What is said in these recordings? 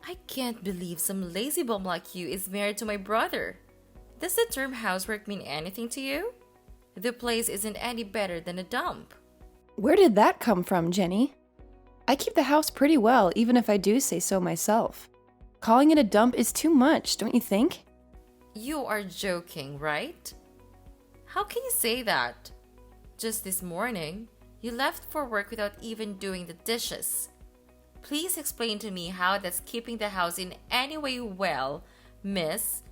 I can't believe some lazy bum like you is married to my brother. Does the term housework mean anything to you? The place isn't any better than a dump. Where did that come from, Jenny? I keep the house pretty well, even if I do say so myself. Calling it a dump is too much, don't you think? You are joking, right? How can you say that? Just this morning, you left for work without even doing the dishes. Please explain to me how that's keeping the house in any way well, miss.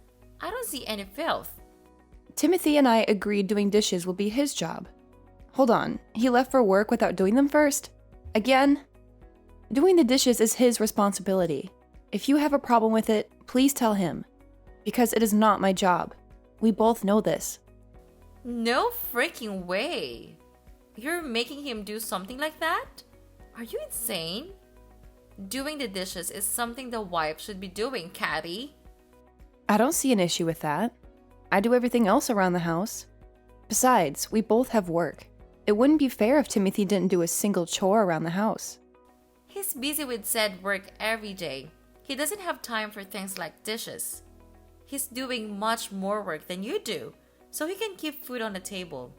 I don't see any filth. Timothy and I agreed doing dishes will be his job. Hold on, he left for work without doing them first? Again? Doing the dishes is his responsibility. If you have a problem with it, please tell him. Because it is not my job. We both know this. No freaking way. You're making him do something like that? Are you insane? Doing the dishes is something the wife should be doing, Catty. I don't see an issue with that. I do everything else around the house. Besides, we both have work. It wouldn't be fair if Timothy didn't do a single chore around the house. He's busy with said work every day. He doesn't have time for things like dishes. He's doing much more work than you do, so he can keep food on the table.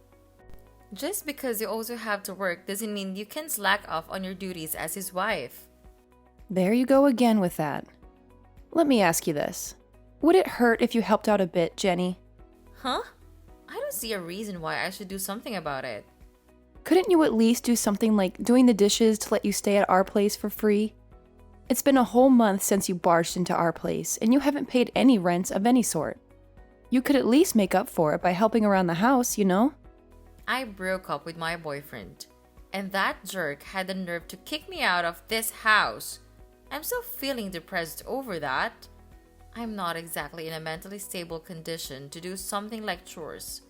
Just because you also have to work doesn't mean you can slack off on your duties as his wife. There you go again with that. Let me ask you this. Would it hurt if you helped out a bit, Jenny? Huh? I don't see a reason why I should do something about it. Couldn't you at least do something like doing the dishes to let you stay at our place for free? It's been a whole month since you barged into our place, and you haven't paid any rent of any sort. You could at least make up for it by helping around the house, you know? I broke up with my boyfriend, and that jerk had the nerve to kick me out of this house. I'm still feeling depressed over that. I'm not exactly in a mentally stable condition to do something like chores.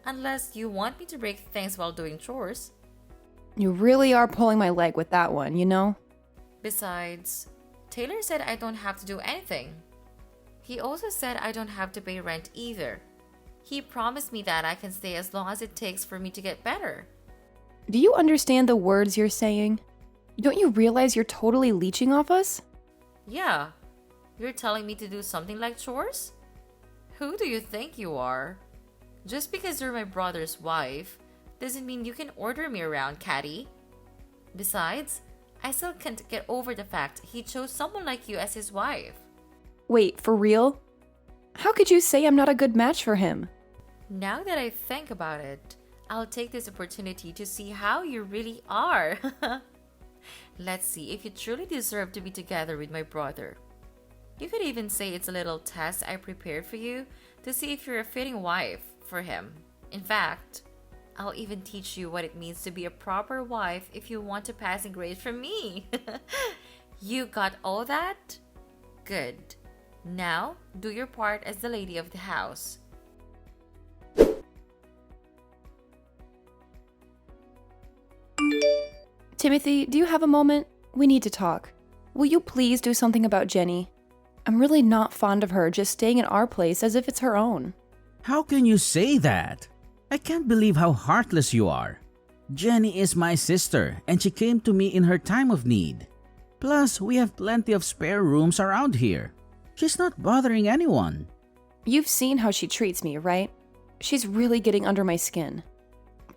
Unless you want me to break things while doing chores. You really are pulling my leg with that one, you know? Besides, Taylor said I don't have to do anything. He also said I don't have to pay rent either. He promised me that I can stay as long as it takes for me to get better. Do you understand the words you're saying? Don't you realize you're totally leeching off us? Yeah, you're telling me to do something like chores? Who do you think you are? Just because you're my brother's wife doesn't mean you can order me around, Catty. Besides, I still can't get over the fact he chose someone like you as his wife. Wait, for real? How could you say I'm not a good match for him? Now that I think about it, I'll take this opportunity to see how you really are. Let's see if you truly deserve to be together with my brother. You could even say it's a little test I prepared for you to see if you're a fitting wife for him. In fact, I'll even teach you what it means to be a proper wife if you want a passing grade from me. You got all that? Good. Now, do your part as the lady of the house. Timothy, do you have a moment? We need to talk. Will you please do something about Jenny? I'm really not fond of her just staying in our place as if it's her own. How can you say that? I can't believe how heartless you are. Jenny is my sister and she came to me in her time of need. Plus, we have plenty of spare rooms around here. She's not bothering anyone. You've seen how she treats me, right? She's really getting under my skin.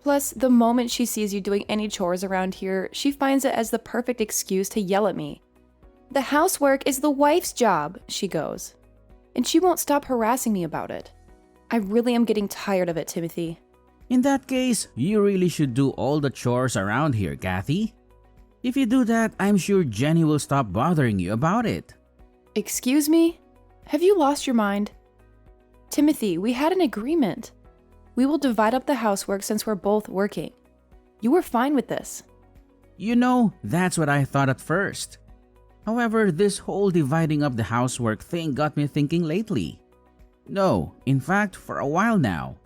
Plus, the moment she sees you doing any chores around here, she finds it as the perfect excuse to yell at me. The housework is the wife's job, she goes. And she won't stop harassing me about it. I really am getting tired of it, Timothy. In that case, you really should do all the chores around here, Kathy. If you do that, I'm sure Jenny will stop bothering you about it. Excuse me? Have you lost your mind? Timothy, we had an agreement. We will divide up the housework since we're both working. You were fine with this. You know, that's what I thought at first. However, this whole dividing up the housework thing got me thinking lately. No, in fact, for a while now.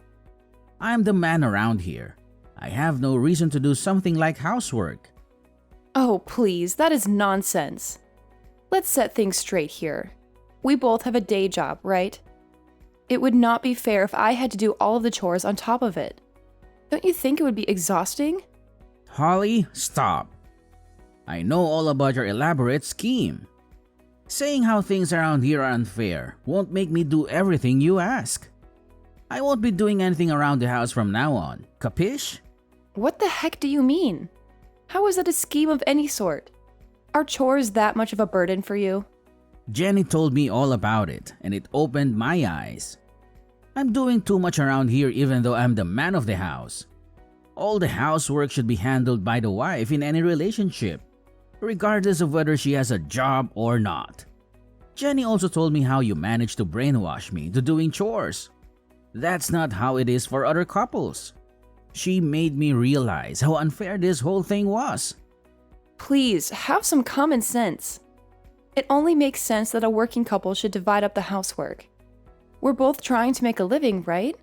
I'm the man around here. I have no reason to do something like housework. Oh, please, that is nonsense. Let's set things straight here. We both have a day job, right? It would not be fair if I had to do all of the chores on top of it. Don't you think it would be exhausting? Holly, stop. I know all about your elaborate scheme. Saying how things around here are unfair won't make me do everything you ask. I won't be doing anything around the house from now on, capish? What the heck do you mean? How is that a scheme of any sort? Are chores that much of a burden for you? Jenny told me all about it, and it opened my eyes. I'm doing too much around here even though I'm the man of the house. All the housework should be handled by the wife in any relationship, regardless of whether she has a job or not. Jenny also told me how you managed to brainwash me into doing chores. That's not how it is for other couples. She made me realize how unfair this whole thing was. Please, have some common sense. It only makes sense that a working couple should divide up the housework. We're both trying to make a living, right?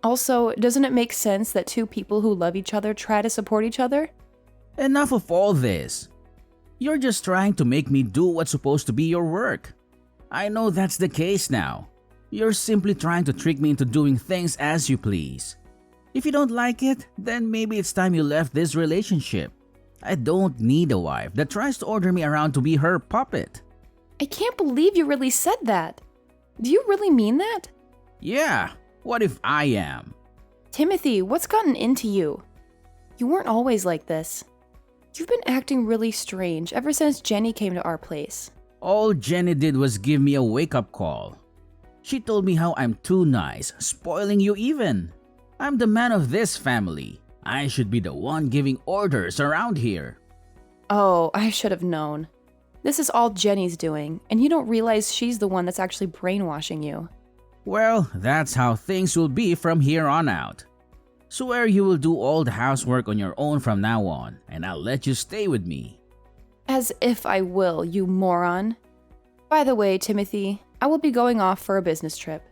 Also, doesn't it make sense that two people who love each other try to support each other? Enough of all this. You're just trying to make me do what's supposed to be your work. I know that's the case now. You're simply trying to trick me into doing things as you please. If you don't like it, then maybe it's time you left this relationship. I don't need a wife that tries to order me around to be her puppet. I can't believe you really said that. Do you really mean that? Yeah, what if I am? Timothy, what's gotten into you? You weren't always like this. You've been acting really strange ever since Jenny came to our place. All Jenny did was give me a wake-up call. She told me how I'm too nice, spoiling you even. I'm the man of this family. I should be the one giving orders around here. Oh, I should have known. This is all Jenny's doing, and you don't realize she's the one that's actually brainwashing you. Well, that's how things will be from here on out. Swear you will do all the housework on your own from now on, and I'll let you stay with me. As if I will, you moron. By the way, Timothy, I will be going off for a business trip.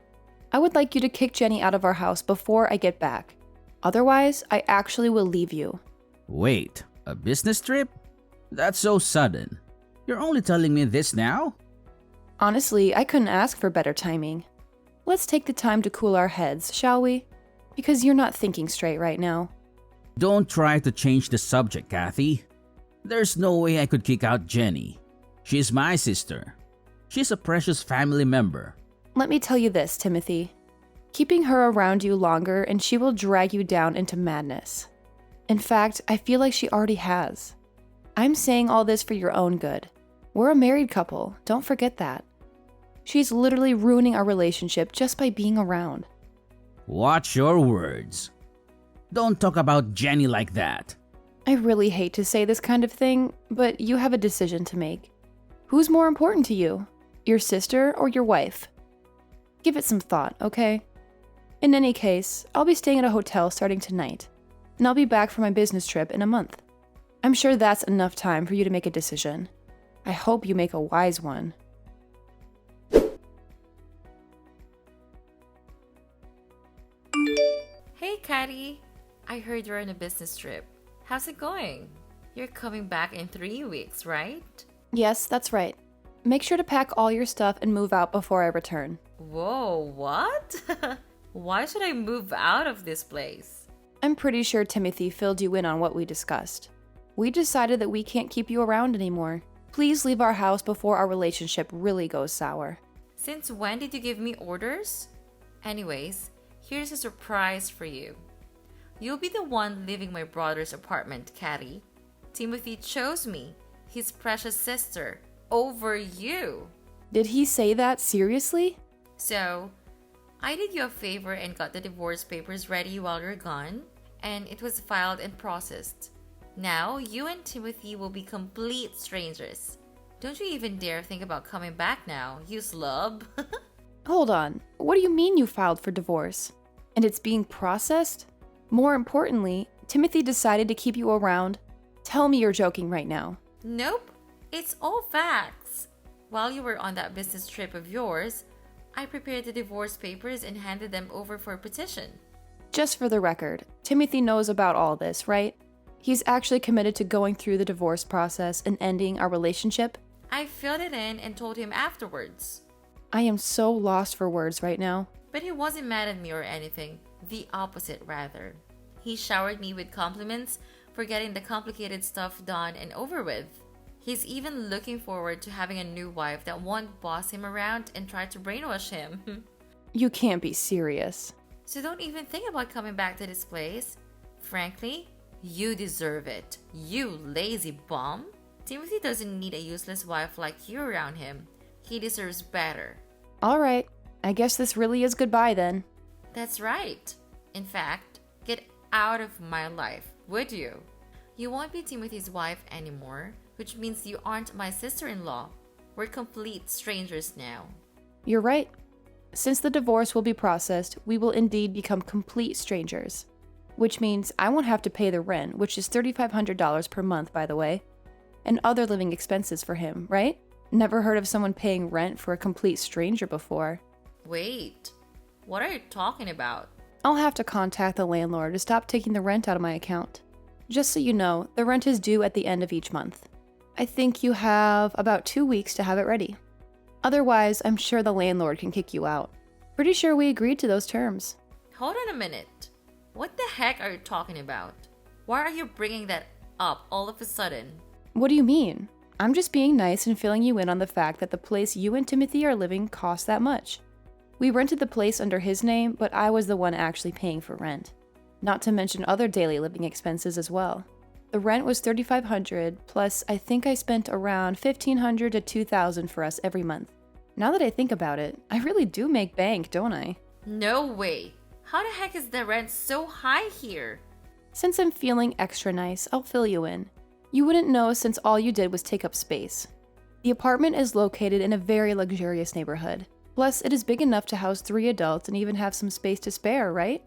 I would like you to kick Jenny out of our house before I get back. Otherwise, I actually will leave you. Wait, a business trip? That's so sudden. You're only telling me this now? Honestly, I couldn't ask for better timing. Let's take the time to cool our heads, shall we? Because you're not thinking straight right now. Don't try to change the subject, Kathy. There's no way I could kick out Jenny. She's my sister. She's a precious family member. Let me tell you this, Timothy. Keeping her around you longer and she will drag you down into madness. In fact, I feel like she already has. I'm saying all this for your own good. We're a married couple, don't forget that. She's literally ruining our relationship just by being around. Watch your words. Don't talk about Jenny like that. I really hate to say this kind of thing, but you have a decision to make. Who's more important to you? Your sister or your wife? Give it some thought, okay? In any case, I'll be staying at a hotel starting tonight, and I'll be back for my business trip in a month. I'm sure that's enough time for you to make a decision. I hope you make a wise one. Hey, Caddy. I heard you're on a business trip. How's it going? You're coming back in 3 weeks, right? Yes, that's right. Make sure to pack all your stuff and move out before I return. Whoa, what? Why should I move out of this place? I'm pretty sure Timothy filled you in on what we discussed. We decided that we can't keep you around anymore. Please leave our house before our relationship really goes sour. Since when did you give me orders? Anyways, here's a surprise for you. You'll be the one leaving my brother's apartment, Caddy. Timothy chose me, his precious sister, over you. Did he say that seriously? So, I did you a favor and got the divorce papers ready while you're gone, and it was filed and processed. Now, you and Timothy will be complete strangers. Don't you even dare think about coming back now, you slub. Hold on. What do you mean you filed for divorce? And it's being processed? More importantly, Timothy decided to keep you around. Tell me you're joking right now. Nope, it's all facts. While you were on that business trip of yours, I prepared the divorce papers and handed them over for a petition. Just for the record, Timothy knows about all this, right? He's actually committed to going through the divorce process and ending our relationship? I filled it in and told him afterwards. I am so lost for words right now. But he wasn't mad at me or anything. The opposite, rather. He showered me with compliments for getting the complicated stuff done and over with. He's even looking forward to having a new wife that won't boss him around and try to brainwash him. You can't be serious. So don't even think about coming back to this place. Frankly, you deserve it. You lazy bum. Timothy doesn't need a useless wife like you around him. He deserves better. All right, I guess this really is goodbye then. That's right. In fact, get out of my life, would you? You won't be Timothy's wife anymore, which means you aren't my sister-in-law. We're complete strangers now. You're right. Since the divorce will be processed, we will indeed become complete strangers. Which means I won't have to pay the rent, which is $3,500 per month, by the way, and other living expenses for him, right? Never heard of someone paying rent for a complete stranger before. Wait, what are you talking about? I'll have to contact the landlord to stop taking the rent out of my account. Just so you know, the rent is due at the end of each month. I think you have about 2 weeks to have it ready. Otherwise, I'm sure the landlord can kick you out. Pretty sure we agreed to those terms. Hold on a minute. What the heck are you talking about? Why are you bringing that up all of a sudden? What do you mean? I'm just being nice and filling you in on the fact that the place you and Timothy are living costs that much. We rented the place under his name, but I was the one actually paying for rent. Not to mention other daily living expenses as well. The rent was $3,500, plus I think I spent around $1,500 to $2,000 for us every month. Now that I think about it, I really do make bank, don't I? No way. How the heck is the rent so high here? Since I'm feeling extra nice, I'll fill you in. You wouldn't know since all you did was take up space. The apartment is located in a very luxurious neighborhood. Plus, it is big enough to house 3 adults and even have some space to spare, right?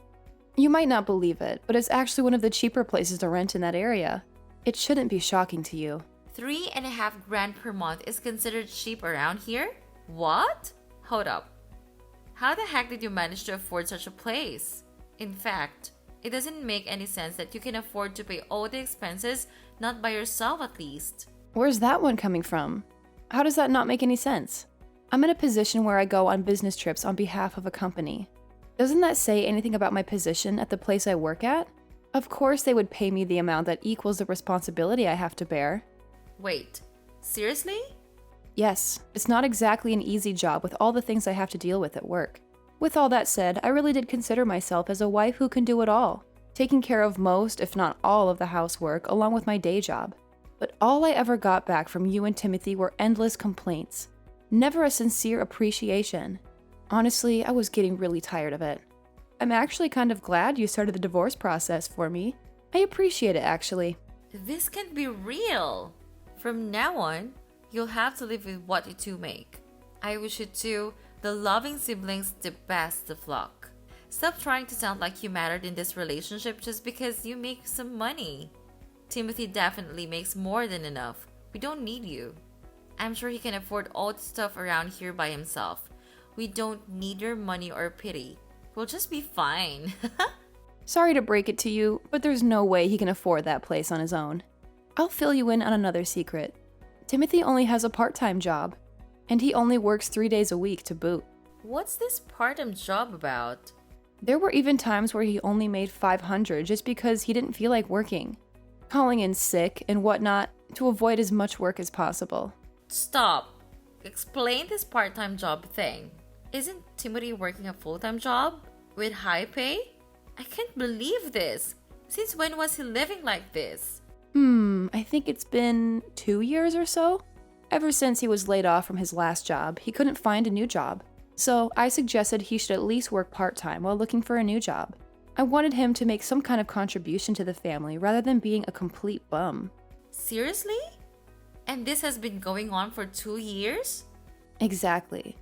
You might not believe it, but it's actually one of the cheaper places to rent in that area. It shouldn't be shocking to you. 3.5 grand per month is considered cheap around here? What? Hold up. How the heck did you manage to afford such a place? In fact, it doesn't make any sense that you can afford to pay all the expenses not by yourself at least. Where's that one coming from? How does that not make any sense? I'm in a position where I go on business trips on behalf of a company. Doesn't that say anything about my position at the place I work at? Of course they would pay me the amount that equals the responsibility I have to bear. Wait, seriously? Yes, it's not exactly an easy job with all the things I have to deal with at work. With all that said, I really did consider myself as a wife who can do it all, taking care of most, if not all, of the housework along with my day job. But all I ever got back from you and Timothy were endless complaints. Never a sincere appreciation. Honestly, I was getting really tired of it. I'm actually kind of glad you started the divorce process for me. I appreciate it, actually. This can't be real. From now on, you'll have to live with what you two make. I wish you two, the loving siblings, the best of luck. Stop trying to sound like you mattered in this relationship just because you make some money. Timothy definitely makes more than enough. We don't need you. I'm sure he can afford all the stuff around here by himself. We don't need your money or pity. We'll just be fine. Sorry to break it to you, but there's no way he can afford that place on his own. I'll fill you in on another secret. Timothy only has a part-time job, and he only works 3 days a week to boot. What's this part-time job about? There were even times where he only made $500 just because he didn't feel like working, calling in sick and whatnot to avoid as much work as possible. Stop. Explain this part-time job thing. Isn't Timothy working a full-time job with high pay? I can't believe this. Since when was he living like this? I think it's been 2 years or so. Ever since he was laid off from his last job, he couldn't find a new job. So I suggested he should at least work part-time while looking for a new job. I wanted him to make some kind of contribution to the family rather than being a complete bum. Seriously? And this has been going on for 2 years? Exactly.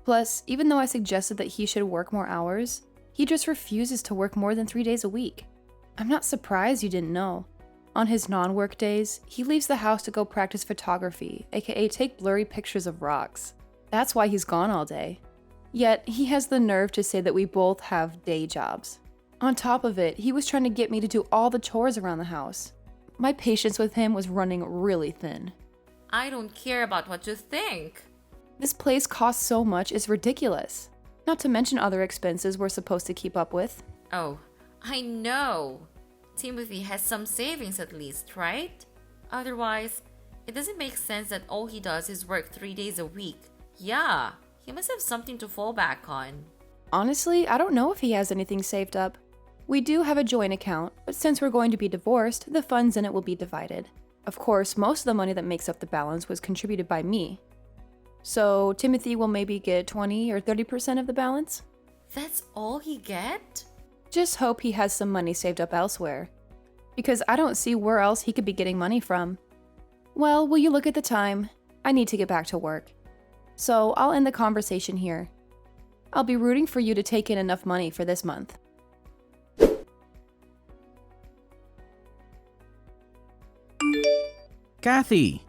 Plus, even though I suggested that he should work more hours, he just refuses to work more than 3 days a week. I'm not surprised you didn't know. On his non-work days, he leaves the house to go practice photography, aka take blurry pictures of rocks. That's why he's gone all day. Yet, he has the nerve to say that we both have day jobs. On top of it, he was trying to get me to do all the chores around the house. My patience with him was running really thin. I don't care about what you think. This place costs so much, it's ridiculous. Not to mention other expenses we're supposed to keep up with. Oh, I know. Timothy has some savings at least, right? Otherwise, It doesn't make sense that all he does is work 3 days a week. Yeah, he must have something to fall back on. Honestly, I don't know if he has anything saved up. We do have a joint account, but since we're going to be divorced, the funds in it will be divided. Of course, most of the money that makes up the balance was contributed by me. So Timothy will maybe get 20 or 30% of the balance? That's all he get? Just hope he has some money saved up elsewhere. Because I don't see where else he could be getting money from. Well, will you look at the time? I need to get back to work. So I'll end the conversation here. I'll be rooting for you to take in enough money for this month. Kathy,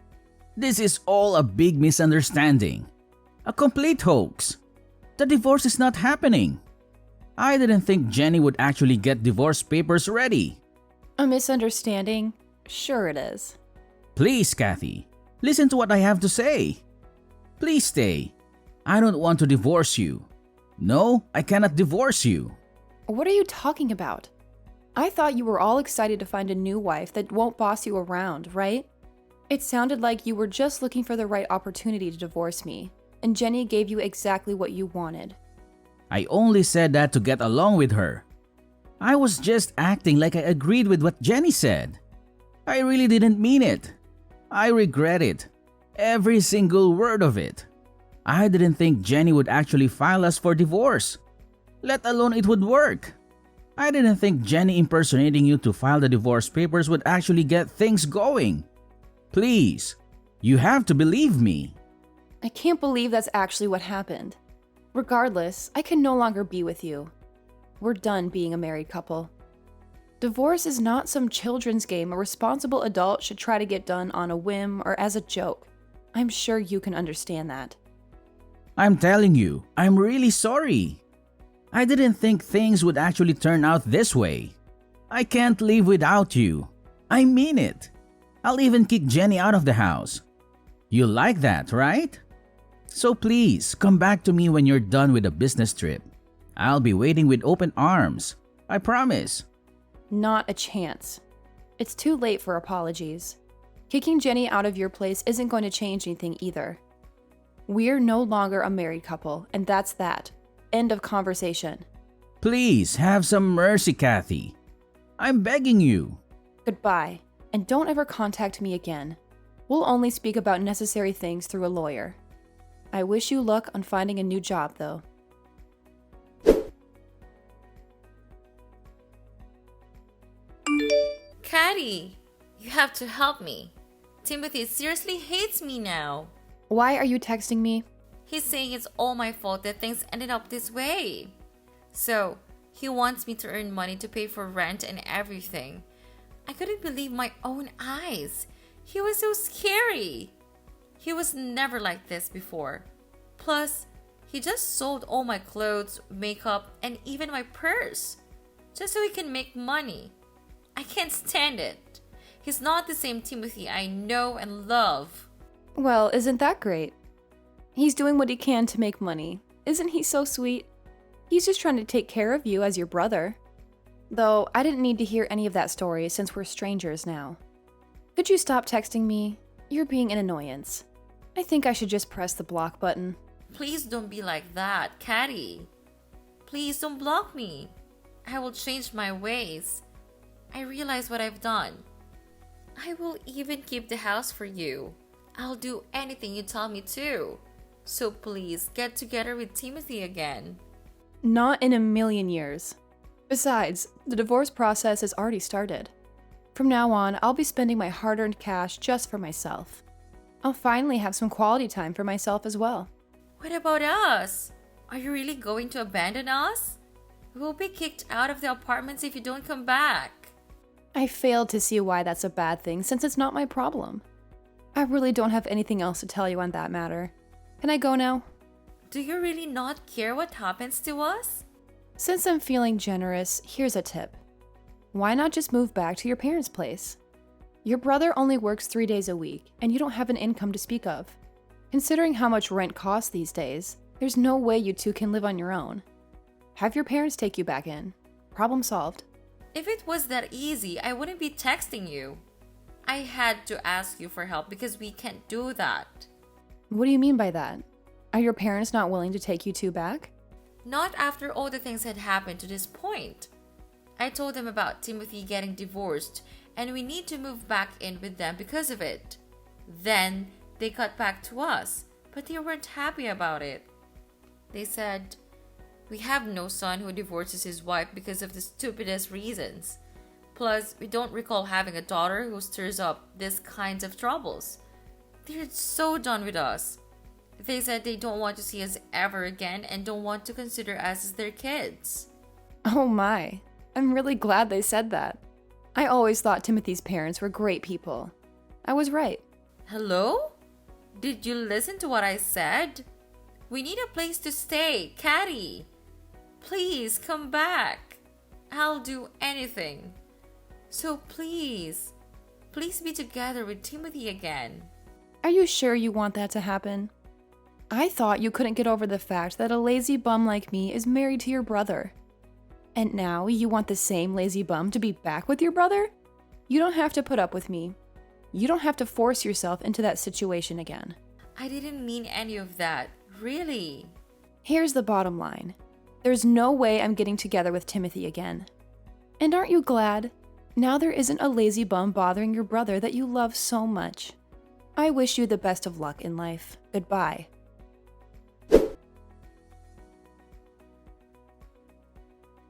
this is all a big misunderstanding. A complete hoax. The divorce is not happening. I didn't think Jenny would actually get divorce papers ready. A misunderstanding? Sure it is. Please, Kathy, listen to what I have to say. Please stay. I don't want to divorce you. No, I cannot divorce you. What are you talking about? I thought you were all excited to find a new wife that won't boss you around, right? It sounded like you were just looking for the right opportunity to divorce me, and Jenny gave you exactly what you wanted. I only said that to get along with her. I was just acting like I agreed with what Jenny said. I really didn't mean it. I regret it. Every single word of it. I didn't think Jenny would actually file us for divorce, let alone it would work. I didn't think Jenny impersonating you to file the divorce papers would actually get things going. Please, you have to believe me. I can't believe that's actually what happened. Regardless, I can no longer be with you. We're done being a married couple. Divorce is not some children's game a responsible adult should try to get done on a whim or as a joke. I'm sure you can understand that. I'm telling you, I'm really sorry. I didn't think things would actually turn out this way. I can't live without you. I mean it. I'll even kick Jenny out of the house. You like that, right? So please, come back to me when you're done with the business trip. I'll be waiting with open arms. I promise. Not a chance. It's too late for apologies. Kicking Jenny out of your place isn't going to change anything either. We're no longer a married couple, and that's that. End of conversation. Please, have some mercy, Kathy. I'm begging you. Goodbye, and don't ever contact me again. We'll only speak about necessary things through a lawyer. I wish you luck on finding a new job, though. Caddy, you have to help me. Timothy seriously hates me now. Why are you texting me? He's saying it's all my fault that things ended up this way. So, he wants me to earn money to pay for rent and everything. I couldn't believe my own eyes. He was so scary. He was never like this before. Plus, he just sold all my clothes, makeup, and even my purse. Just so he can make money. I can't stand it. He's not the same Timothy I know and love. Well, isn't that great? He's doing what he can to make money. Isn't he so sweet? He's just trying to take care of you as your brother. Though, I didn't need to hear any of that story since we're strangers now. Could you stop texting me? You're being an annoyance. I think I should just press the block button. Please don't be like that, Caddy. Please don't block me. I will change my ways. I realize what I've done. I will even keep the house for you. I'll do anything you tell me to. So please, get together with Timothy again. Not in a million years. Besides, the divorce process has already started. From now on, I'll be spending my hard-earned cash just for myself. I'll finally have some quality time for myself as well. What about us? Are you really going to abandon us? We'll be kicked out of the apartments if you don't come back. I failed to see why that's a bad thing since it's not my problem. I really don't have anything else to tell you on that matter. Can I go now? Do you really not care what happens to us? Since I'm feeling generous, here's a tip. Why not just move back to your parents' place? Your brother only works 3 days a week, and you don't have an income to speak of. Considering how much rent costs these days, there's no way you two can live on your own. Have your parents take you back in. Problem solved. If it was that easy, I wouldn't be texting you. I had to ask you for help because we can't do that. What do you mean by that? Are your parents not willing to take you two back? Not after all the things had happened to this point. I told them about Timothy getting divorced and we need to move back in with them because of it. Then they got back to us, but they weren't happy about it. They said, "We have no son who divorces his wife because of the stupidest reasons. Plus, we don't recall having a daughter who stirs up these kinds of troubles. They're so done with us. They said they don't want to see us ever again and don't want to consider us as their kids." Oh my, I'm really glad they said that. I always thought Timothy's parents were great people. I was right. Hello? Did you listen to what I said? We need a place to stay, Caddy. Please come back. I'll do anything. So please be together with Timothy again. Are you sure you want that to happen? I thought you couldn't get over the fact that a lazy bum like me is married to your brother. And now you want the same lazy bum to be back with your brother? You don't have to put up with me. You don't have to force yourself into that situation again. I didn't mean any of that, really. Here's the bottom line. There's no way I'm getting together with Timothy again. And aren't you glad? Now there isn't a lazy bum bothering your brother that you love so much. I wish you the best of luck in life. Goodbye.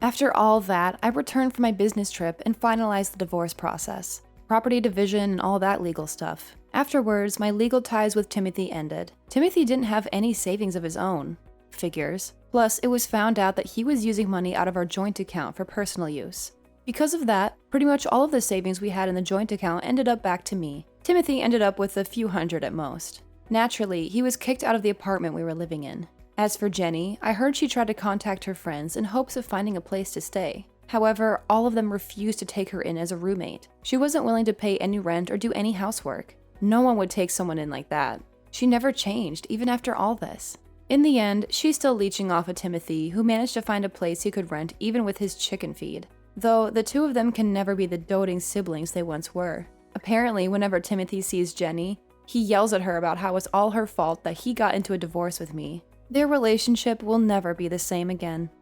After all that, I returned from my business trip and finalized the divorce process. Property division and all that legal stuff. Afterwards, my legal ties with Timothy ended. Timothy didn't have any savings of his own. Figures. Plus, it was found out that he was using money out of our joint account for personal use. Because of that, pretty much all of the savings we had in the joint account ended up back to me. Timothy ended up with a few hundred at most. Naturally, he was kicked out of the apartment we were living in. As for Jenny, I heard she tried to contact her friends in hopes of finding a place to stay. However, all of them refused to take her in as a roommate. She wasn't willing to pay any rent or do any housework. No one would take someone in like that. She never changed, even after all this. In the end, she's still leeching off of Timothy, who managed to find a place he could rent even with his chicken feed. Though, the two of them can never be the doting siblings they once were. Apparently, whenever Timothy sees Jenny, he yells at her about how it's all her fault that he got into a divorce with me. Their relationship will never be the same again.